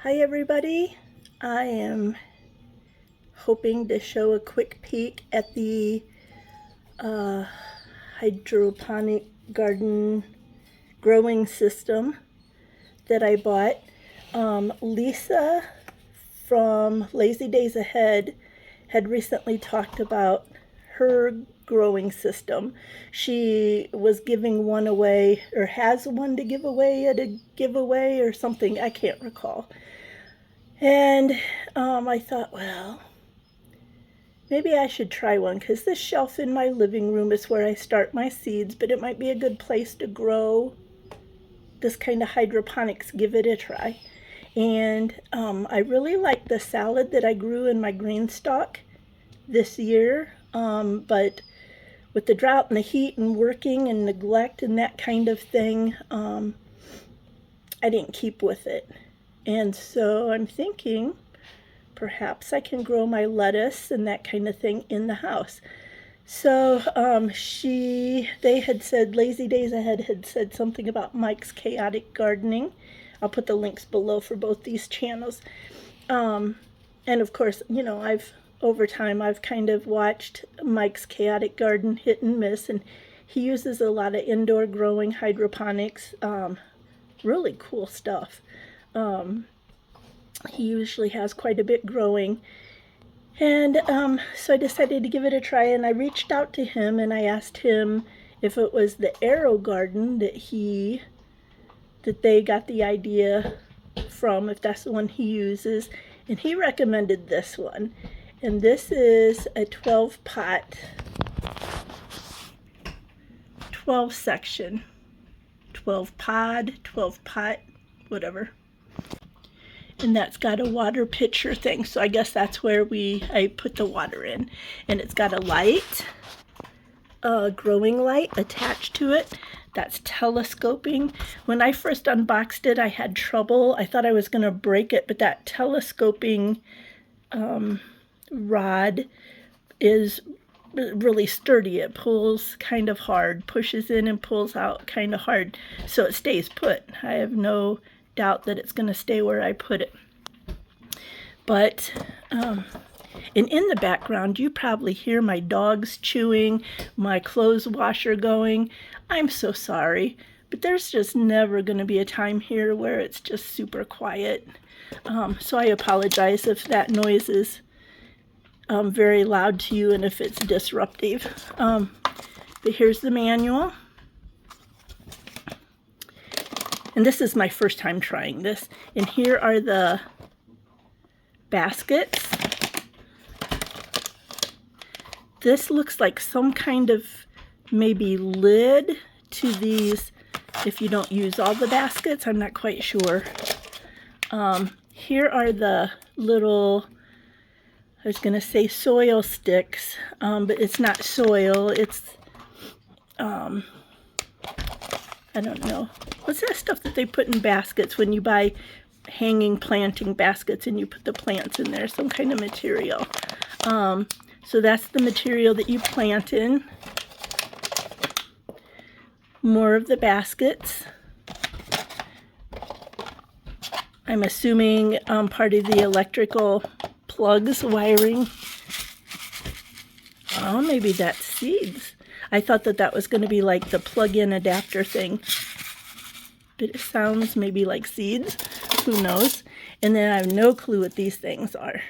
Hi everybody, I am hoping to show a quick peek at the hydroponic garden growing system that I bought. Lisa from Lazy Days Ahead had recently talked about her growing system. She was giving one away, or has one to give away at a giveaway or something, I can't recall. And I thought, well, maybe I should try one, because this shelf in my living room is where I start my seeds, but it might be a good place to grow this kind of hydroponics. Give it a try. And I really like the salad that I grew in my green stock this year, but with the drought and the heat and working and neglect and that kind of thing, I didn't keep with it. And so I'm thinking perhaps I can grow my lettuce and that kind of thing in the house. So they had said, Lazy Days Ahead had said something about Mike's Chaotic Gardening. I'll put the links below for both these channels. And of course, you know, over time I've kind of watched Mike's Chaotic Garden hit and miss, and he uses a lot of indoor growing hydroponics. Really cool stuff. He usually has quite a bit growing. And so I decided to give it a try, and I reached out to him and I asked him if it was the Arrow Garden that they got the idea from, if that's the one he uses. And he recommended this one. And this is a 12 pot, 12 section, 12 pod, 12 pot, whatever. And that's got a water pitcher thing, so I guess that's where I put the water in. And it's got a light, a growing light attached to it that's telescoping. When I first unboxed it, I had trouble. I thought I was going to break it, but that telescoping rod is really sturdy. It pulls kind of hard, pushes in and pulls out kind of hard, so it stays put. I have no doubt that it's going to stay where I put it. But and in the background you probably hear my dogs chewing, my clothes washer going. I'm so sorry, but there's just never going to be a time here where it's just super quiet. So I apologize if that noise is very loud to you and if it's disruptive. But here's the manual. And this is my first time trying this. And here are the baskets. This looks like some kind of maybe lid to these if you don't use all the baskets. I'm not quite sure. Here are the little, I was going to say soil sticks, but it's not soil. It's, I don't know. What's that stuff that they put in baskets when you buy hanging planting baskets and you put the plants in there? Some kind of material. So that's the material that you plant in. More of the baskets. I'm assuming part of the electrical plugs, wiring. Oh, maybe that's seeds. I thought that was going to be like the plug-in adapter thing. But it sounds maybe like seeds. Who knows? And then I have no clue what these things are.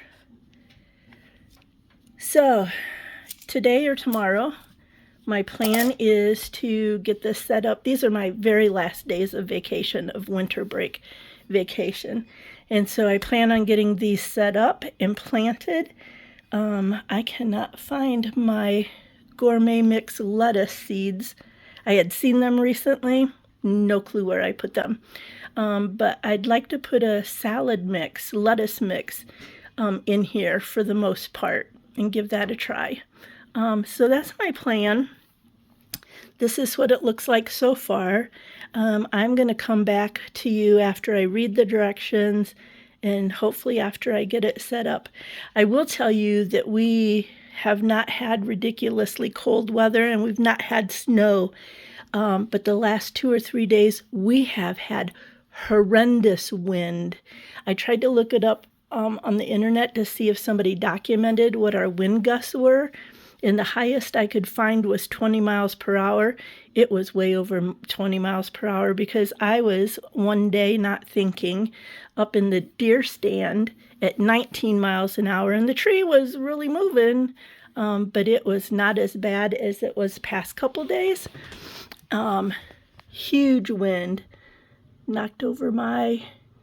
So, today or tomorrow, my plan is to get this set up. These are my very last days of vacation, of winter break vacation. And so I plan on getting these set up and planted. I cannot find my gourmet mix lettuce seeds. I had seen them recently. No clue where I put them. But I'd like to put a salad mix, lettuce mix, in here for the most part and give that a try. So that's my plan. This is what it looks like so far. I'm going to come back to you after I read the directions and hopefully after I get it set up. I will tell you that we have not had ridiculously cold weather and we've not had snow. But the last 2 or 3 days we have had horrendous wind. I tried to look it up on the internet to see if somebody documented what our wind gusts were, and the highest I could find was 20 miles per hour. It was way over 20 miles per hour because I was one day not thinking up in the deer stand at 19 miles an hour, and the tree was really moving, but it was not as bad as it was past couple days. Huge wind knocked over my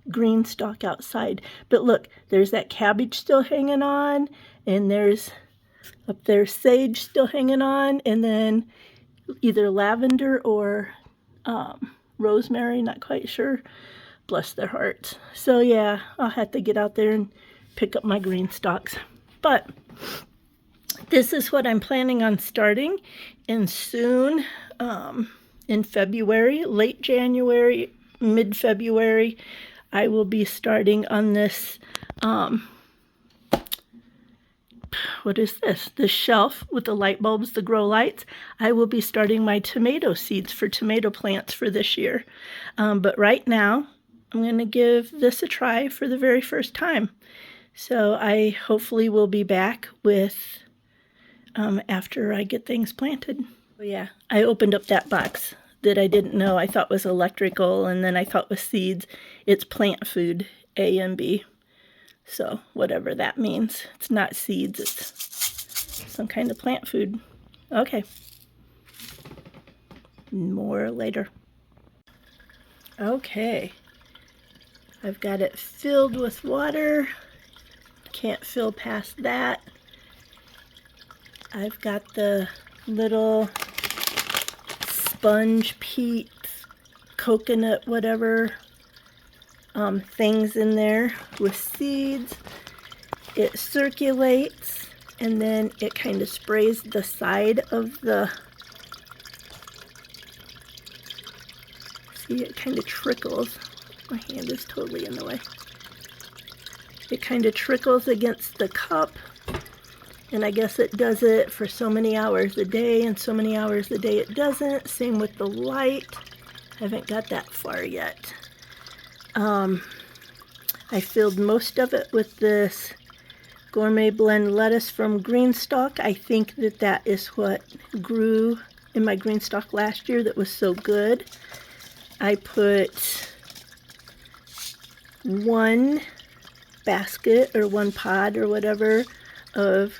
green stalk outside. But look, there's that cabbage still hanging on, and there's up there sage still hanging on, and then either lavender or rosemary, not quite sure. Bless their hearts. So yeah, I'll have to get out there and pick up my green stalks. But this is what I'm planning on starting, and soon in February, late January, mid-February, I will be starting on this, what is this? The shelf with the light bulbs, the grow lights. I will be starting my tomato seeds for tomato plants for this year. But right now, I'm going to give this a try for the very first time. So I hopefully will be back with, after I get things planted. Oh yeah, I opened up that box that I didn't know I thought was electrical, and then I thought was seeds. It's plant food, A and B. So whatever that means. It's not seeds, it's some kind of plant food. Okay. More later. Okay. I've got it filled with water. Can't fill past that. I've got the little sponge peat, coconut, whatever things in there with seeds. It circulates, and then it kind of sprays the side of the, see, it kind of trickles. My hand is totally in the way. It kind of trickles against the cup, and I guess it does it for so many hours a day, and so many hours a day it doesn't. Same with the light. I haven't got that far yet. I filled most of it with this gourmet blend lettuce from Greenstock. I think that that is what grew in my Greenstock last year that was so good. I put one basket or one pod or whatever of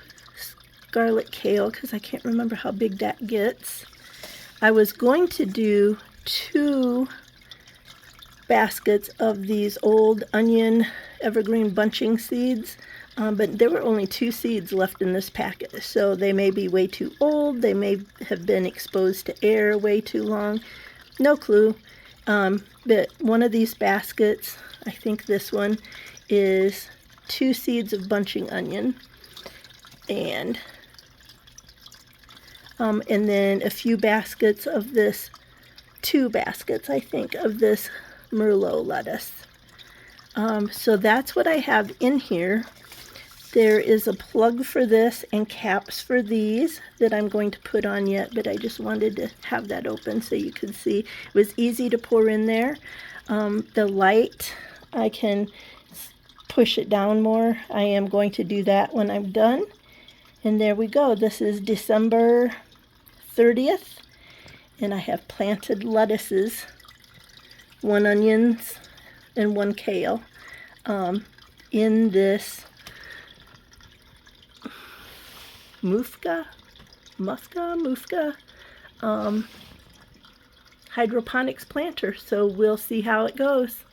scarlet kale, because I can't remember how big that gets. I was going to do 2 baskets of these old onion evergreen bunching seeds, but there were only 2 seeds left in this packet, so they may be way too old. They may have been exposed to air way too long. No clue. But one of these baskets, I think this one, is 2 seeds of bunching onion, and then a few baskets of this, 2 baskets, I think, of this Merlot lettuce. So that's what I have in here. There is a plug for this and caps for these that I'm going to put on yet, but I just wanted to have that open so you could see. It was easy to pour in there. The light, I can push it down more. I am going to do that when I'm done. And there we go. This is December 30th, and I have planted lettuces, 1 onions and 1 kale, in this Mufka hydroponics planter. So we'll see how it goes.